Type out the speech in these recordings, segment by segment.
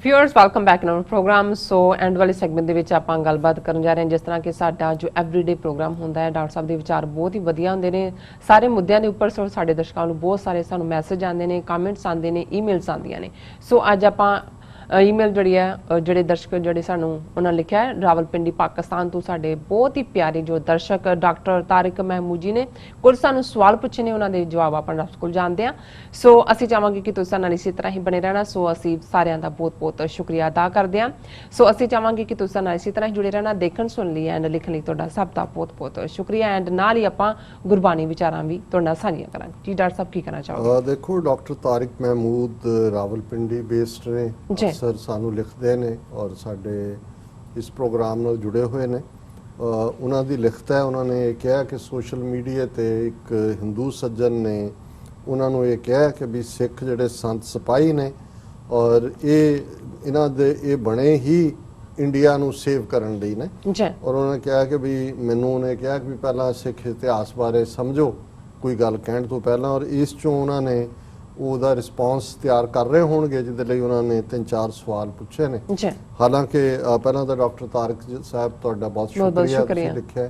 Viewers welcome back in our programme. So end वाले segment ਦੇ ਵਿੱਚ ਆਪਾਂ ਗੱਲਬਾਤ ਕਰਨ ਜਾ ਰਹੇ ਹਾਂ ਜਿਸ ਤਰ੍ਹਾਂ ਕਿ ਸਾਡਾ ਜੋ ਐਵਰੀਡੇ ਪ੍ਰੋਗਰਾਮ ਹੁੰਦਾ ਹੈ ਡਾਕਟਰ ਸਾਹਿਬ ਦੇ ਵਿਚਾਰ ਬਹੁਤ ਹੀ ਵਧੀਆ ਹੁੰਦੇ ਨੇ ਸਾਰੇ ਮੁੱਦਿਆਂ ਦੇ ਉੱਪਰ। ਸੋ ਸਾਡੇ ਦਰਸ਼ਕਾਂ ਨੂੰ ਬਹੁਤ ਸਾਰੇ ਸਾਨੂੰ ਮੈਸੇਜ ਆਉਂਦੇ ਨੇ, ਕਮੈਂਟਸ ਆਉਂਦੇ ਨੇ, ਈਮੇਲਸ ਆਉਂਦੀਆਂ ਨੇ। ਸੋ ਅੱਜ ਆਪਾਂ ईमेल जी है जोड़े दर्शक जोड़े सानू उन्होंने लिखा है रावलपिंडी पाकिस्तान तो साढ़े बहुत ही प्यारे जो दर्शक डॉक्टर तारिक महमूद जी ने कुछ सानू सवाल पूछे ने उन्होंने जवाब अपन रब कोल जानते हैं। सो असी चाहांगे कि तुसीं नाल इसी तरह ही बने रहना। सो असी सारियां दा बहुत बहुत शुक्रिया अदा करते हैं। सो असी चाहांगे कि तुसीं नाल इसी तरह ही जुड़े रहना, देखण सुन ली एंड लिखण लई तुहाडा सब दा बहुत बहुत शुक्रिया। एंड नाल ही आपां गुरबानी विचारां भी तुहाडे नाल साझीआं करांगे। जी डॉक्टर साहब की कहना चाहोगे? देखो डॉक्टर तारिक महमूद रावलपिंडी बेस्ड ने, अक्सर सानू लिखते हैं और साडे इस प्रोग्राम नाल जुड़े हुए ने। उन्हां दी लिखत है, उन्होंने ये कहा कि सोशल मीडिया ते एक हिंदू सज्जन ने उन्होंने ये कहा कि भी सिख जिहड़े संत सिपाही ने और ये इन्हां दे ये बने ही इंडिया नू सेव करन लई ने। और उन्होंने कहा कि भी मैनू उन्हें कहा कि पहला सिख इतिहास बारे समझो कोई गल कहण तो पहला। और इस चों उन्होंने ਉਹਦਾ ਰਿਸਪੌਂਸ ਤਿਆਰ ਕਰ ਰਹੇ ਹੋਣਗੇ ਜਿਹਦੇ ਲਈ ਉਹਨਾਂ ਨੇ 3-4 ਸਵਾਲ ਪੁੱਛੇ ਨੇ। ਹਾਲਾਂਕਿ ਪਹਿਲਾਂ ਤਾਂ ਡਾਕਟਰ ਤਾਰਿਕ ਸਾਹਿਬ ਤੁਹਾਡਾ ਬਹੁਤ ਸ਼ੁਕਰੀਆ, ਤੁਸੀਂ ਲਿਖਿਆ।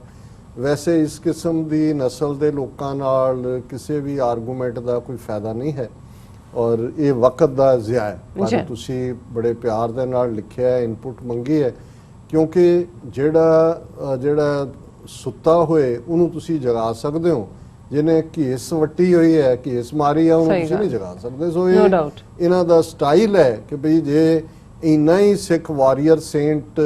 ਵੈਸੇ ਇਸ ਕਿਸਮ ਦੀ ਨਸਲ ਦੇ ਲੋਕਾਂ ਨਾਲ ਕਿਸੇ ਵੀ ਆਰਗੂਮੈਂਟ ਦਾ ਕੋਈ ਫਾਇਦਾ ਨਹੀਂ ਹੈ ਔਰ ਇਹ ਵਕਤ ਦਾ ਜ਼ਿਆ ਹੈ। ਪਰ ਤੁਸੀਂ ਬੜੇ ਪਿਆਰ ਦੇ ਨਾਲ ਲਿਖਿਆ, ਇਨਪੁਟ ਮੰਗੀ ਹੈ, ਕਿਉਂਕਿ ਜਿਹੜਾ ਸੁੱਤਾ ਹੋਏ ਉਹਨੂੰ ਤੁਸੀਂ ਜਗਾ ਸਕਦੇ ਹੋ, जिन्हें घीस वट्टी हुई है, घीस मारी है, उन्होंने तुसीं नहीं जगा सकते। सो ये इन्हां दा स्टाइल है कि बई जे इन्ना ही सिख वारियर सेंट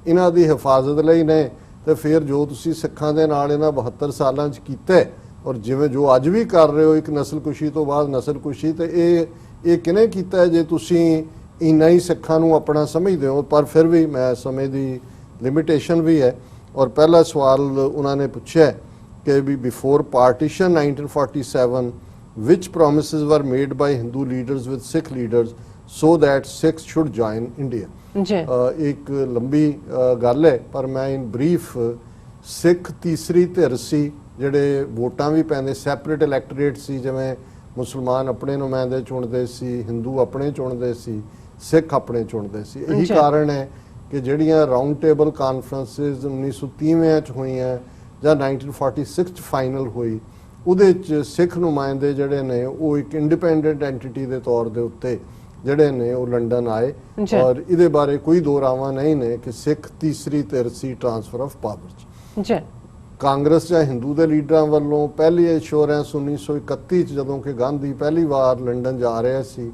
इन्हां दी हिफाजत लई ने ते फिर जो तुसीं सिखां दे नाल इन्हां 72 सालां च कीता और जिवें जो अज भी कर रहे हो एक नस्लकुशी तो बाद नस्लकुशी, ते ये किने कीता है जे तुसीं इन्ना ही सिखां नूं अपना समझदे हो। पर फिर भी मैं समय दी लिमिटेशन भी है। और पहला सवाल उन्होंने पूछा कि भी before partition 1947 which promises were made by Hindu leaders with Sikh leaders so that Sikhs should join India। एक लंबी गल है पर मैं इन ब्रीफ सिख तीसरी धिर सी जिहड़े वोटां भी पैंदे सैपरेट इलैक्टोरेट सी, जिवें मुसलमान अपने नुमाइंदे चुनते सी, हिंदू अपने चुनते सी, सिख अपने चुनते सी। यही कारण है कि जिहड़ियां राउंड टेबल कॉन्फ्रेंसिस 1930 च होईयां ਜਾਂ 1946 फाइनल हुई ਉਹਦੇ 'ਚ ਸਿੱਖ ਨੁਮਾਇੰਦੇ ਜਿਹੜੇ ਨੇ ਉਹ ਇੱਕ ਇੰਡੀਪੈਂਡੈਂਟ ਐਂਟੀਟੀ ਦੇ ਤੌਰ ਦੇ ਉੱਤੇ ਜਿਹੜੇ ਨੇ ਉਹ ਲੰਡਨ ਆਏ। ਔਰ ਇਹਦੇ ਬਾਰੇ ਕੋਈ ਦੋ ਰਾਵਾਂ ਨਹੀਂ ਨੇ ਕਿ ਸਿੱਖ ਤੀਸਰੀ ਧਿਰ ਸੀ ਟ੍ਰਾਂਸਫਰ ਆਫ ਪਾਵਰ 'ਚ। ਕਾਂਗਰਸ ਜਾਂ ਹਿੰਦੂ ਦੇ ਲੀਡਰਾਂ ਵੱਲੋਂ ਪਹਿਲੀ ਐਸ਼ੋਰੈਂਸ 1931 'ਚ ਜਦੋਂ ਕਿ ਗਾਂਧੀ ਪਹਿਲੀ ਵਾਰ ਲੰਡਨ ਜਾ ਰਿਹਾ ਸੀ,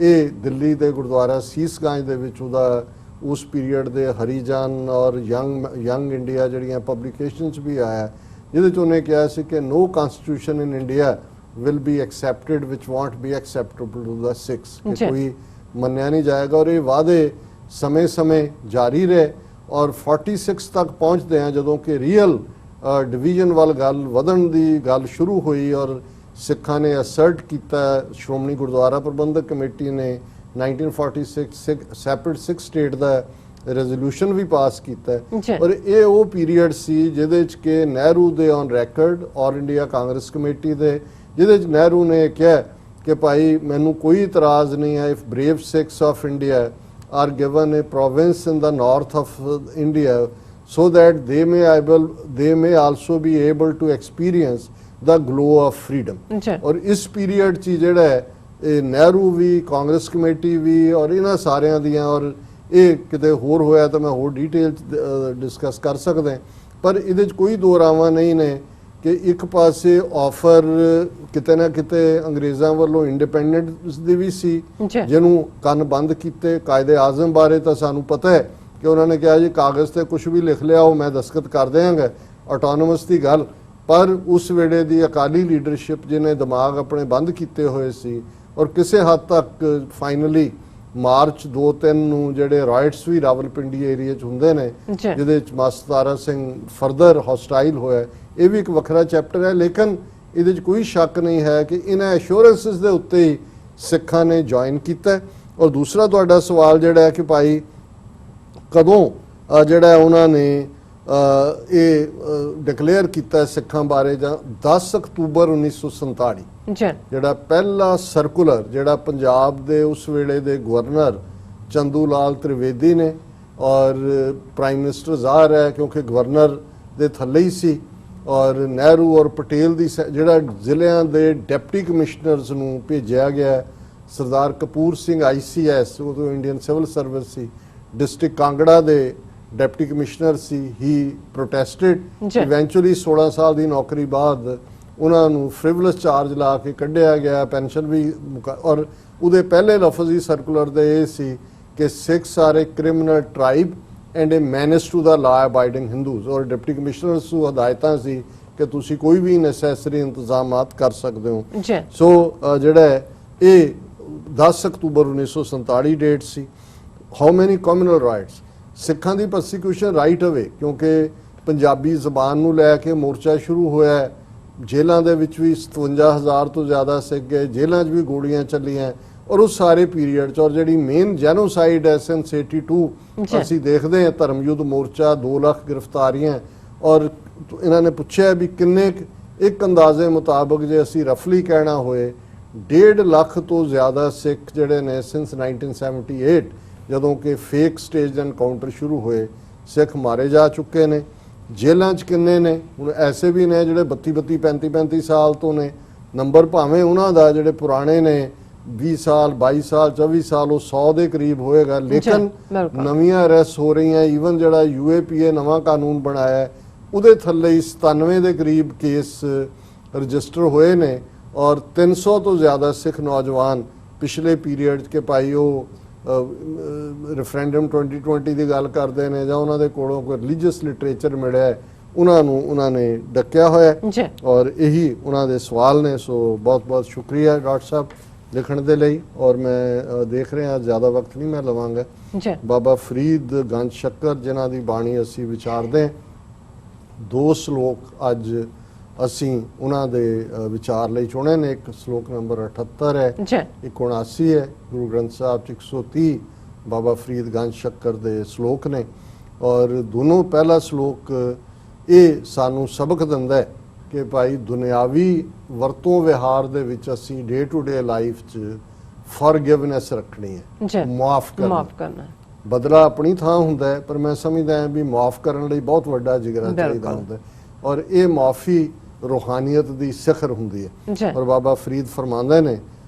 ਇਹ ਦਿੱਲੀ ਦੇ ਗੁਰਦੁਆਰਾ ਸੀਸਗੰਜ ਦੇ ਵਿੱਚ ਉਹਦਾ उस पीरीयड दे हरिजन और यंग इंडिया जड़ियाँ पब्लिकेशनस भी आया जिहदे उन्हें कहा सी कि no constitution in India will be accepted which won't be acceptable to the Sikhs, कि कोई मन्निया नहीं जाएगा। और ये वादे समय समय जारी रहे और 46 तक पहुँचते हैं जदों कि रियल डिवीजन वाल गल वधण दी गल शुरू हुई और सिखां ने असर्ट किया। श्रोमणी गुरुद्वारा प्रबंधक कमेटी ने 1946 सैपरेट सिख स्टेट का रेजोल्यूशन भी पास किया। और ये वो पीरीयड सी जिहदे च कि नेहरू दे ऑन रैकर्ड और इंडिया कांग्रेस कमेटी दे जिहदे च नेहरू ने कहा कि भाई मैनू कोई इतराज़ नहीं है if brave Sikhs of India are given a province in the north of India so that they may also be able to experience the glow of freedom। और इस पीरीयड च जिहड़ा है नेहरू भी कांग्रेस कमेटी भी और इन्हां सारियां दियां और ये किते होर होया तो मैं होर डिटेल डिस्कस कर सकदा, पर इहदे च कोई दो रावां नहीं ने कि एक पासे ऑफर किते ना किते अंग्रेज़ां वल्लों इंडिपेंडेंस दी भी सी जिन्हों कन बंद कीते। कायदे आज़म बारे तो सानू पता है कि उन्होंने कहा जी कागज़ ते कुछ भी लिख लिया हो मैं दस्तखत कर देंगा, ऑटोनोमस की गल। पर उस वेले दी अकाली लीडरशिप जिन्हें दिमाग अपने बंद किए हुए सी और किसी हद तक फाइनली मार्च 2-3 नूं जिहड़े राइट्स भी रावलपिंडी एरिया च हुंदे ने जिहदे च master Tara Singh further hostile होया, ये भी एक वखरा चैप्टर है। लेकिन इहदे च कोई शक नहीं है कि इन्हां एश्योरेंसिस दे उत्ते ही सिखां ने ज्वाइन कीता। और दूसरा तुहाडा सवाल जिहड़ा है कि भाई कदों जिहड़ा उन्हां ने ये डिकलेयर किया सिखां बारे, 10 अक्तूबर 1947 ਜਿਹੜਾ ਪਹਿਲਾ ਸਰਕੂਲਰ ਜਿਹੜਾ ਪੰਜਾਬ ਦੇ ਉਸ ਵੇਲੇ ਦੇ ਗਵਰਨਰ चंदू लाल त्रिवेदी ने और प्राइम मिनिस्टर ਜ਼ਾਹਰ है क्योंकि गवर्नर ਦੇ ਥੱਲੇ ਹੀ ਸੀ और नेहरू और पटेल ਦੀ ਜਿਹੜਾ ਜ਼ਿਲ੍ਹਿਆਂ ਦੇ ਡਿਪਟੀ ਕਮਿਸ਼ਨਰਸ ਨੂੰ ਭੇਜਿਆ ਗਿਆ ਸਰਦਾਰ ਕਪੂਰ ਸਿੰਘ ICS ਉਦੋਂ ਇੰਡੀਅਨ ਸਿਵਲ ਸਰਵਿਸ ਸੀ ਡਿਸਟ੍ਰਿਕਟ ਕਾਂਗੜਾ ਦੇ ਡਿਪਟੀ ਕਮਿਸ਼ਨਰ ਸੀ ਹੀ ਪ੍ਰੋਟੈਸਟਡ ਇਵੈਂਚੁਅਲੀ 16 ਸਾਲ ਦੀ ਨੌਕਰੀ ਬਾਅਦ ਉਹਨਾਂ ਨੂੰ ਫ੍ਰਿਵਲਸ ਚਾਰਜ ਲਾ ਕੇ ਕੱਢਿਆ ਗਿਆ ਪੈਨਸ਼ਨ ਵੀ ਔਰ ਉਹਦੇ ਪਹਿਲੇ ਲਫ਼ਜ਼ ਹੀ ਸਰਕੂਲਰ ਦੇ ਇਹ ਸੀ ਕਿ Sikhs are a criminal tribe and a menace to the law abiding Hindus ਔਰ ਡਿਪਟੀ ਕਮਿਸ਼ਨਰਸ ਨੂੰ ਹਦਾਇਤਾਂ ਸੀ ਕਿ ਤੁਸੀਂ ਕੋਈ ਵੀ ਨੈਸੈਸਰੀ ਇੰਤਜ਼ਾਮਾਤ ਕਰ ਸਕਦੇ ਹੋ ਸੋ ਜਿਹੜਾ ਇਹ 10 October 1947 date C how many communal rights ਸਿੱਖਾਂ ਦੀ ਪ੍ਰੋਸੀਕਿਊਸ਼ਨ ਰਾਈਟ ਅਵੇ ਕਿਉਂਕਿ ਪੰਜਾਬੀ ਜ਼ਬਾਨ ਨੂੰ ਲੈ ਕੇ ਮੋਰਚਾ ਸ਼ੁਰੂ ਹੋਇਆ ਜੇਲ੍ਹਾਂ ਦੇ ਵਿੱਚ ਵੀ 57,000 ਤੋਂ ਜ਼ਿਆਦਾ ਸਿੱਖ ਗਏ ਜੇਲ੍ਹਾਂ 'ਚ ਵੀ ਗੋਲੀਆਂ ਚੱਲੀਆਂ ਔਰ ਉਸ ਸਾਰੇ ਪੀਰੀਅਡ 'ਚ ਔਰ ਜਿਹੜੀ ਮੇਨ ਜੈਨੋਸਾਈਡ ਹੈ ਸਿੰਸ 82 ਅਸੀਂ ਦੇਖਦੇ ਹਾਂ ਧਰਮ ਯੁੱਧ ਮੋਰਚਾ 2 ਲੱਖ ਗ੍ਰਿਫਤਾਰੀਆਂ ਔਰ ਇਹਨਾਂ ਨੇ ਪੁੱਛਿਆ ਵੀ ਕਿੰਨੇ ਇੱਕ ਅੰਦਾਜ਼ੇ ਮੁਤਾਬਕ ਜੇ ਅਸੀਂ ਰਫਲੀ ਕਹਿਣਾ ਹੋਏ 1.5 ਲੱਖ ਤੋਂ ਜ਼ਿਆਦਾ ਸਿੱਖ ਜਿਹੜੇ ਨੇ ਸਿੰਸ 1978 ਜਦੋਂ ਕਿ ਫੇਕ ਸਟੇਜ ਐਨਕਾਊਂਟਰ ਸ਼ੁਰੂ ਹੋਏ ਸਿੱਖ ਮਾਰੇ ਜਾ ਚੁੱਕੇ ਨੇ ਜੇਲ੍ਹਾਂ 'ਚ ਕਿੰਨੇ ਨੇ ਹੁਣ ਐਸੇ ਵੀ ਨੇ ਜਿਹੜੇ 32 35 ਸਾਲ ਤੋਂ ਨੇ ਨੰਬਰ ਭਾਵੇਂ ਉਹਨਾਂ ਦਾ ਜਿਹੜੇ ਪੁਰਾਣੇ ਨੇ 20 ਸਾਲ 22 ਸਾਲ 24 ਸਾਲ ਉਹ 100 ਦੇ ਕਰੀਬ ਹੋਏਗਾ ਲੇਕਿਨ ਨਵੀਆਂ ਅਰੈਸਟ ਹੋ ਰਹੀਆਂ ਈਵਨ ਜਿਹੜਾ UAPA ਨਵਾਂ ਕਾਨੂੰਨ ਬਣਾਇਆ ਉਹਦੇ ਥੱਲੇ ਹੀ 97 ਦੇ ਕਰੀਬ ਕੇਸ ਰਜਿਸਟਰ ਹੋਏ ਨੇ ਔਰ 300 ਤੋਂ ਜ਼ਿਆਦਾ ਸਿੱਖ ਨੌਜਵਾਨ ਪਿਛਲੇ ਪੀਰੀਅਡ 'ਚ ਕਿ ਭਾਈ ਉਹ ਰੈਫਰੈਂਡਮ 2020 ਦੀ ਗੱਲ ਕਰਦੇ ਨੇ ਜਾਂ ਉਹਨਾਂ ਦੇ ਕੋਲੋਂ ਕੋਈ ਰਿਲੀਜੀਅਸ ਲਿਟਰੇਚਰ ਮਿਲਿਆ ਉਹਨਾਂ ਨੇ ਡੱਕਿਆ ਹੋਇਆ ਔਰ ਇਹੀ ਉਹਨਾਂ ਦੇ ਸਵਾਲ ਨੇ ਸੋ ਬਹੁਤ ਬਹੁਤ ਸ਼ੁਕਰੀਆ ਡਾਕਟਰ ਸਾਹਿਬ ਲਿਖਣ ਦੇ ਲਈ ਔਰ ਮੈਂ ਦੇਖ ਰਿਹਾ ਜ਼ਿਆਦਾ ਵਕਤ ਨਹੀਂ ਮੈਂ ਲਵਾਂਗਾ ਬਾਬਾ ਫਰੀਦ ਗੰਜ ਸ਼ੱਕਰ ਜਿਨ੍ਹਾਂ ਦੀ ਬਾਣੀ ਅਸੀਂ ਵਿਚਾਰਦੇ 2 ਸ਼ਲੋਕ ਅੱਜ ਅਸੀਂ ਉਹਨਾਂ ਦੇ ਵਿਚਾਰ ਲਈ ਚੁਣੇ ਨੇ ਇੱਕ ਸ਼ਲੋਕ ਨੰਬਰ 78 ਹੈ ਇੱਕ 79 ਹੈ ਗੁਰੂ ਗ੍ਰੰਥ ਸਾਹਿਬ 'ਚ 130 ਬਾਬਾ ਫਰੀਦ ਗੰਜ ਸ਼ੱਕਰ ਦੇ ਸ਼ਲੋਕ ਨੇ ਔਰ ਦੋਨੋਂ ਪਹਿਲਾ ਸ਼ਲੋਕ ਇਹ ਸਾਨੂੰ ਸਬਕ ਦਿੰਦਾ ਹੈ ਕਿ ਭਾਈ ਦੁਨਿਆਵੀ ਵਰਤੋਂ ਵਿਹਾਰ ਦੇ ਵਿੱਚ ਅਸੀਂ ਡੇ ਟੂ ਡੇ ਲਾਈਫ 'ਚ ਫॉरगिवनेस ਰੱਖਣੀ ਹੈ ਮਾਫ ਕਰਨਾ ਬਦਲਾ ਆਪਣੀ ਥਾਂ ਹੁੰਦਾ ਹੈ ਪਰ ਮੈਂ ਸਮਝਦਾ ਹਾਂ ਵੀ ਮਾਫ ਕਰਨ ਲਈ ਬਹੁਤ ਵੱਡਾ ਜਿਗਰਾ ਚਾਹੀਦਾ ਹੁੰਦਾ ਔਰ ਇਹ ਮਾਫੀ ਰੂਹਾਨੀਅਤ ਦੀ ਸਿਖਰ ਹੁੰਦੀ ਹੈ ਔਰ ਬਾਬਾ ਫਰੀਦ ਫਰਮਾਉਂਦੇ ਨੇ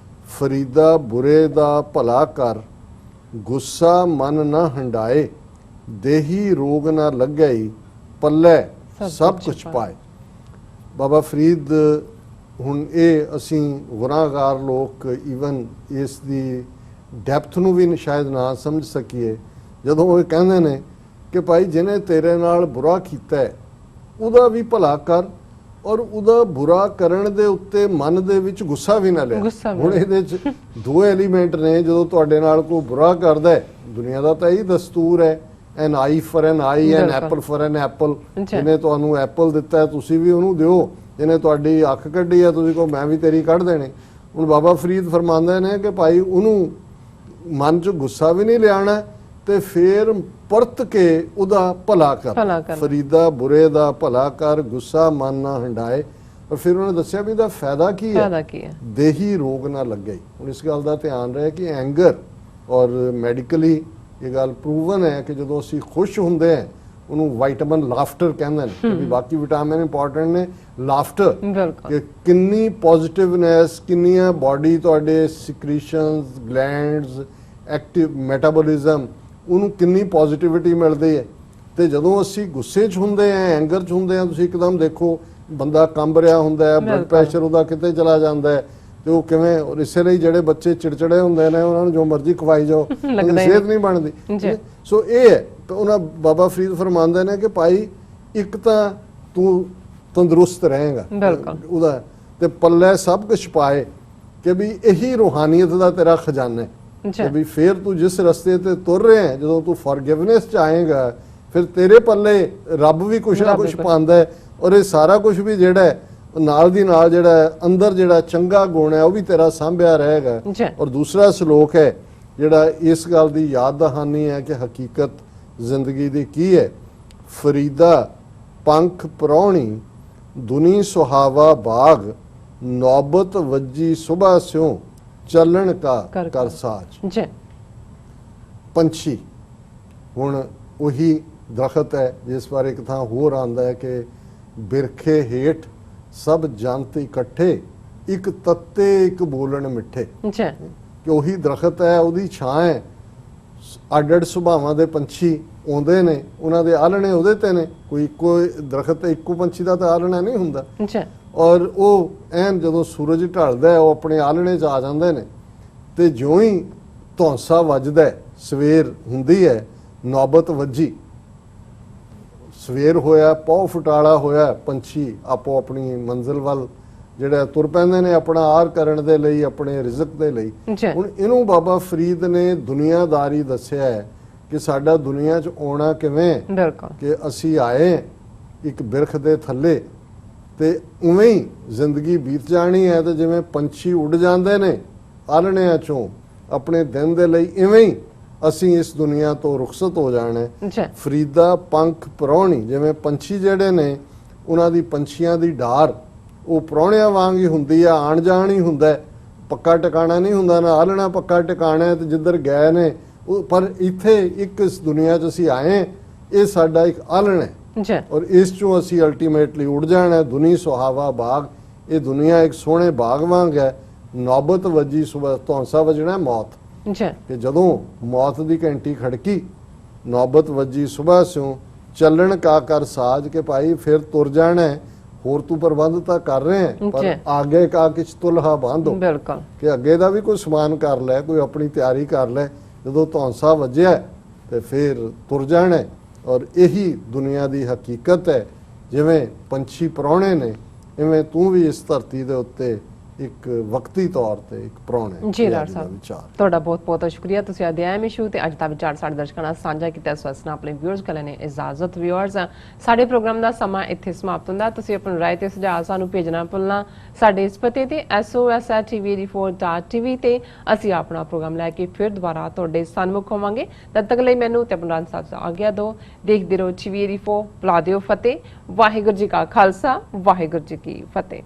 ਫਰੀਦਾ ਬੁਰੇ ਦਾ ਭਲਾ ਕਰ ਗੁੱਸਾ ਮਨ ਨਾ ਹੰਡਾਏ ਦੇਹੀ ਰੋਗ ਨਾ ਲੱਗਈ ਪੱਲੇ ਸਭ ਕੁਝ ਪਾਏ ਬਾਬਾ ਫਰੀਦ ਹੁਣ ਇਹ ਅਸੀਂ ਗੁਨਾਹਗਾਰ ਲੋਕ ਈਵਨ ਇਸ ਦੀ ਡੈਪਥ ਨੂੰ ਵੀ ਸ਼ਾਇਦ ਨਾ ਸਮਝ ਸਕੀਏ ਜਦੋਂ ਉਹ ਕਹਿੰਦੇ ਨੇ ਕਿ ਭਾਈ ਜਿਹਨੇ ਤੇਰੇ ਨਾਲ ਬੁਰਾ ਕੀਤਾ ਹੈ ਉਹਦਾ ਵੀ ਭਲਾ ਕਰ ਔਰ ਉਹਦਾ ਬੁਰਾ ਕਰਨ ਦੇ ਉੱਤੇ ਮਨ ਦੇ ਵਿੱਚ ਗੁੱਸਾ ਵੀ ਨਾ ਲੈ ਹੁਣ ਇਹਦੇ 'ਚ 2 ਐਲੀਮੈਂਟ ਨੇ ਜਦੋਂ ਤੁਹਾਡੇ ਨਾਲ ਕੋਈ ਬੁਰਾ ਕਰਦਾ ਹੈ ਦੁਨੀਆ ਦਾ ਤਾਂ ਇਹੀ ਦਸਤੂਰ ਹੈ an eye for an eye an apple for an apple ਜਿਹਨੇ ਤੁਹਾਨੂੰ ਐਪਲ ਦਿੱਤਾ ਤੁਸੀਂ ਵੀ ਉਹਨੂੰ ਦਿਓ ਜਿਹਨੇ ਤੁਹਾਡੀ ਅੱਖ ਕੱਢੀ ਹੈ ਤੁਸੀਂ ਕਹੋ ਮੈਂ ਵੀ ਤੇਰੀ ਕੱਢ ਦੇਣੀ ਹੁਣ ਬਾਬਾ ਫਰੀਦ ਫਰਮਾਉਂਦੇ ਨੇ ਕਿ ਭਾਈ ਉਹਨੂੰ ਮਨ 'ਚ ਗੁੱਸਾ ਵੀ ਨਹੀਂ ਲਿਆਉਣਾ ਤੇ ਫਿਰ ਪਰਤ ਕੇ ਉਹਦਾ ਭਲਾ ਕਰ ਫਰੀਦਾ ਬੁਰੇ ਦਾ ਭਲਾ ਕਰ ਗੁੱਸਾ ਮਨ ਨਾ ਹੰਡਾਏ ਔਰ ਫਿਰ ਉਹਨੇ ਦੱਸਿਆ ਵੀ ਇਹਦਾ ਫਾਇਦਾ ਕੀ ਹੈ ਦੇਹੀ ਰੋਗ ਨਾ ਲੱਗੇ ਹੁਣ ਇਸ ਗੱਲ ਦਾ ਧਿਆਨ ਰਹੇ ਕਿ ਐਂਗਰ ਔਰ ਮੈਡੀਕਲੀ ਇਹ ਗੱਲ ਪ੍ਰੂਵਨ ਹੈ ਕਿ ਜਦੋਂ ਅਸੀਂ ਖੁਸ਼ ਹੁੰਦੇ ਹਾਂ ਉਹਨੂੰ ਵਿਟਾਮਿਨ ਲਾਫਟਰ ਕਹਿੰਦੇ ਨੇ ਵੀ ਬਾਕੀ ਵਿਟਾਮਿਨ ਇੰਪੋਰਟੈਂਟ ਨੇ ਲਾਫਟਰ ਕਿ ਕਿੰਨੀ ਪੋਜ਼ਿਟਿਵਨੈਸ ਕਿੰਨੀਆਂ ਬਾਡੀ ਤੁਹਾਡੇ ਸਿਕ੍ਰੀਸ਼ਨਸ ਗਲੈਂਡਸ ਐਕਟਿਵ ਮੈਟਾਬੋਲਿਜ਼ਮ ਉਹਨੂੰ ਕਿੰਨੀ ਪੋਜ਼ਿਟਿਵਿਟੀ ਮਿਲਦੀ ਹੈ ਤੇ ਜਦੋਂ ਅਸੀਂ ਗੁੱਸੇ 'ਚ ਹੁੰਦੇ ਆ ਐਂਗਰ 'ਚ ਹੁੰਦੇ ਆ ਤੁਸੀਂ ਇੱਕਦਮ ਦੇਖੋ ਬੰਦਾ ਕੰਬ ਰਿਹਾ ਹੁੰਦਾ ਹੈ ਬਲੱਡ ਪ੍ਰੈਸ਼ਰ ਉਹਦਾ ਕਿਤੇ ਚਲਾ ਜਾਂਦਾ ਹੈ ਤੇ ਉਹ ਕਿਵੇਂ ਔਰ ਇਸੇ ਲਈ ਜਿਹੜੇ ਬੱਚੇ ਚਿੜਚਿੜੇ ਹੁੰਦੇ ਨੇ ਉਹਨਾਂ ਨੂੰ ਜੋ ਮਰਜ਼ੀ ਖਵਾਈ ਜਾਓ ਸਿਹਤ ਨਹੀਂ ਬਣਦੀ ਸੋ ਇਹ ਹੈ ਉਹਨਾਂ ਬਾਬਾ ਫਰੀਦ ਫਰਮਾਉਂਦੇ ਨੇ ਕਿ ਭਾਈ ਇੱਕ ਤਾਂ ਤੂੰ ਤੰਦਰੁਸਤ ਰਹੇਗਾ ਉਹਦਾ ਤੇ ਪੱਲੇ ਸਭ ਕੁਝ ਪਾਏ ਕਿ ਵੀ ਇਹੀ ਰੂਹਾਨੀਅਤ ਦਾ ਤੇਰਾ ਖਜ਼ਾਨਾ ਹੈ ਕਿ ਵੀ ਫਿਰ ਤੂੰ ਜਿਸ ਰਸਤੇ ਤੇ ਤੁਰ ਰਿਹਾ ਹੈ ਜਦੋਂ ਤੂੰ ਫॉरगिवनेस ਚ ਆਏਗਾ ਫਿਰ ਤੇਰੇ ਪੱਲੇ ਰੱਬ ਵੀ ਕੁਛ ਨਾ ਕੁਛ ਪਾਉਂਦਾ ਹੈ ਔਰ ਇਹ ਸਾਰਾ ਕੁਝ ਵੀ ਜਿਹੜਾ ਹੈ ਨਾਲ ਦੀ ਨਾਲ ਜਿਹੜਾ ਅੰਦਰ ਜਿਹੜਾ ਚੰਗਾ ਗੁਣ ਹੈ ਉਹ ਵੀ ਤੇਰਾ ਸਾਂਭਿਆ ਰਹੇਗਾ ਔਰ ਦੂਸਰਾ ਸ਼ਲੋਕ ਹੈ ਜਿਹੜਾ ਇਸ ਗੱਲ ਦੀ ਯਾਦ ਦਹਾਨੀ ਹੈ ਕਿ ਹਕੀਕਤ ਜ਼ਿੰਦਗੀ ਦੀ ਕੀ ਹੈ ਫਰੀਦਾ ਪੰਖ ਪ੍ਰਾਹੁਣੀ ਦੁਨੀ ਸੁਹਾਵਾ ਬਾਗ ਨੌਬਤ ਵੱਜੀ ਸੁਬਾ ਸਿਉ ਚੱਲਣ ਕਾ ਕਰ ਸਾਜ ਪੰਛੀ ਹੁਣ ਉਹੀ ਦਰਖਤ ਹੈ ਜਿਸ ਬਾਰੇ ਇੱਕ ਥਾਂ ਹੋਰ ਆਉਂਦਾ ਹੈ ਕਿ ਬਿਰਖੇ ਹੇਠ ਸਭ ਜੰਤ ਇਕੱਠੇ, ਇੱਕ ਤੱਤੇ ਇੱਕ ਬੋਲਣ ਮਿੱਠੇ। ਜੀ ਕਿ ਉਹੀ ਦਰਖਤ ਹੈ, ਉਹਦੀ ਛਾਂ ਹੈ, ਅੱਡ-ਅੱਡ ਸੁਭਾਵਾਂ ਦੇ ਪੰਛੀ ਆਉਂਦੇ ਨੇ, ਉਹਨਾਂ ਦੇ ਆਲਣੇ ਉਹਦੇ ਤੇ ਨੇ। ਕੋਈ ਇੱਕੋ ਦਰਖਤ ਇੱਕੋ ਪੰਛੀ ਦਾ ਤਾਂ ਆਲਣਾ ਨਹੀਂ ਹੁੰਦਾ। ਜੀ ਔਰ ਉਹ ਐਨ ਜਦੋਂ ਸੂਰਜ ਢਲਦਾ ਹੈ ਉਹ ਆਪਣੇ ਆਲਣੇ 'ਚ ਆ ਜਾਂਦੇ ਨੇ, ਤੇ ਜਿਉਂ ਹੀ ਧੌਂਸਾ ਵੱਜਦਾ ਹੈ, ਸਵੇਰ ਹੁੰਦੀ ਹੈ, ਨੌਬਤ ਵੱਜੀ, ਸਵੇਰ ਹੋਇਆ, ਪੌ ਫੁਟਾਲਾ ਹੋਇਆ, ਪੰਛੀ ਆਪੋ ਆਪਣੀ ਮੰਜ਼ਿਲ ਵੱਲ ਜਿਹੜਾ ਤੁਰ ਪੈਂਦੇ ਨੇ ਆਪਣਾ ਆਹਾਰ ਕਰਨ ਦੇ ਲਈ, ਆਪਣੇ ਰਿਜ਼ਕ ਦੇ ਲਈ। ਜੀ ਹੁਣ ਇਹਨੂੰ ਬਾਬਾ ਫਰੀਦ ਨੇ ਦੁਨੀਆਦਾਰੀ ਦੱਸਿਆ ਹੈ ਕਿ ਸਾਡਾ ਦੁਨੀਆ 'ਚ ਆਉਣਾ ਕਿਵੇਂ ਹੈ। ਬਿਲਕੁਲ ਕਿ ਅਸੀਂ ਆਏ ਇੱਕ ਬਿਰਖ ਦੇ ਥੱਲੇ ਤੇ ਉਵੇਂ ਹੀ ਜ਼ਿੰਦਗੀ ਬੀਤ ਜਾਣੀ ਹੈ। ਤੇ ਜਿਵੇਂ ਪੰਛੀ ਉੱਡ ਜਾਂਦੇ ਨੇ ਆਲਣਿਆਂ 'ਚੋਂ ਆਪਣੇ ਦਿਨ ਦੇ ਲਈ, ਇਵੇਂ ਹੀ ਅਸੀਂ ਇਸ ਦੁਨੀਆ ਤੋਂ ਰੁਖਸਤ ਹੋ ਜਾਣਾ ਹੈ। ਜੀ ਫਰੀਦਾ ਪੰਖ ਪ੍ਰਾਹੁਣੀ, ਜਿਵੇਂ ਪੰਛੀ ਜਿਹੜੇ ਨੇ ਉਹਨਾਂ ਦੀ ਪੰਛੀਆਂ ਦੀ ਡਾਰ ਉਹ ਪ੍ਰਾਹੁਣਿਆਂ ਵਾਂਗ ਹੀ ਹੁੰਦੀ ਆ, ਆਣ ਜਾਣ ਹੀ ਹੁੰਦਾ, ਪੱਕਾ ਟਿਕਾਣਾ ਨਹੀਂ ਹੁੰਦਾ, ਨਾ ਆਲਣਾ ਪੱਕਾ ਟਿਕਾਣਾ ਤੇ ਜਿੱਧਰ ਗਏ ਨੇ ਉਹ। ਪਰ ਇੱਥੇ ਇੱਕ ਇਸ ਦੁਨੀਆ 'ਚ ਅਸੀਂ ਆਏ, ਇਹ ਸਾਡਾ ਇੱਕ ਆਲਣ ਹੈ ਜੀ ਔਰ ਇਸ 'ਚੋਂ ਅਸੀਂ ਅਲਟੀਮੇਟਲੀ ਉੱਡ ਜਾਣਾ। ਦੁਨੀ ਸੁਹਾਵਾ ਬਾਗ, ਇਹ ਦੁਨੀਆ ਇੱਕ ਸੋਹਣੇ ਬਾਗ ਵਾਂਗ ਹੈ। ਨੌਬਤ ਵੱਜੀ ਸੁਬਹ, ਧੌਂਸਾ ਵੱਜਣਾ ਮੌਤ, ਜੀ ਕਿ ਜਦੋਂ ਮੌਤ ਦੀ ਘੰਟੀ ਖੜਕੀ, ਨੌਬਤ ਵੱਜੀ ਸੁਬਹ ਸਿਉ, ਚੱਲਣ ਕਾ ਕਰ ਸਾਜ, ਕਿ ਭਾਈ ਫਿਰ ਤੁਰ ਜਾਣਾ ਹੈ, ਹੋਰ ਤੂੰ ਪ੍ਰਬੰਧ ਤਾਂ ਕਰ ਰਹੇ ਹੈ ਪਰ ਆਗੇ ਕਾ ਕਿਛ ਤੁਲਹਾ ਬਾਂਧੋ, ਬਿਲਕੁਲ ਕਿ ਅੱਗੇ ਦਾ ਵੀ ਕੋਈ ਸਮਾਨ ਕਰ ਲੈ, ਕੋਈ ਆਪਣੀ ਤਿਆਰੀ ਕਰ ਲੈ। ਜਦੋਂ ਧੌਂਸਾ ਵੱਜਿਆ ਤੇ ਫਿਰ ਤੁਰ ਜਾਣਾ ਹੈ। ਔਰ ਇਹੀ ਦੁਨੀਆ ਦੀ ਹਕੀਕਤ ਹੈ। ਜਿਵੇਂ ਪੰਛੀ ਪ੍ਰਾਹੁਣੇ ਨੇ, ਇਵੇਂ ਤੂੰ ਵੀ ਇਸ ਧਰਤੀ ਦੇ ਉੱਤੇ ਇੱਕ ਵਕਤੀ ਤੌਰ ਤੇ ਇੱਕ ਪ੍ਰਾਹੁਣਾ ਹੈ। ਜੀ ਇਹ ਡਾਕਟਰ ਅੱਜ ਦਾ ਸਾਹਿਬ, ਵਿਚਾਰ। ਤੁਹਾਡਾ ਬਹੁਤ ਬਹੁਤ ਸ਼ੁਕਰੀਆ। ਤੁਸੀਂ ਅਧਿਆਇ ਇਸ਼ੂ ਤੇ ਅੱਜ ਦਾ ਵਿਚਾਰ ਸਾਡੇ ਦਰਸ਼ਕਾਂ ਨਾਲ ਸਾਂਝਾ ਕੀਤਾ। ਇਸ ਵਾਸਤੇ ਆਪਣੇ ਵਿਊਅਰਸ ਕੋਲ ਨੇ ਇਜਾਜ਼ਤ। ਵਿਊਅਰਸ, ਸਾਡੇ ਪ੍ਰੋਗਰਾਮ ਦਾ ਸਮਾਂ ਇੱਥੇ ਸਮਾਪਤ ਹੁੰਦਾ। ਤੁਸੀਂ ਆਪਣੀ ਰਾਏ ਤੇ ਸੁਝਾਅ ਸਾਨੂੰ ਭੇਜਣਾ ਭੁੱਲਣਾ। ਸਾਡੇ ਇਸ ਪਤੇ ਤੇ sos@tv84.tv ਤੇ ਅਸੀਂ ਆਪਣਾ ਪ੍ਰੋਗਰਾਮ ਲੈ ਕੇ ਫਿਰ ਦੁਬਾਰਾ ਤੁਹਾਡੇ ਸਨਮੁਖ ਹੋਵਾਂਗੇ। ਤਦ ਤੱਕ ਲਈ ਮੈਨੂੰ ਤੇ ਆਪਣਾ ਸਾਹਿਬ ਆਗਿਆ ਦਿਓ। ਦੇਖਦੇ ਰਹੋ TV 84, ਬੁਲਾ ਦਿਓ ਫਤਿਹ। ਵਾਹਿਗੁਰੂ ਜੀ ਕਾ ਖਾਲਸਾ, ਵਾਹਿਗੁਰੂ ਜੀ ਕੀ ਫਤਿਹ।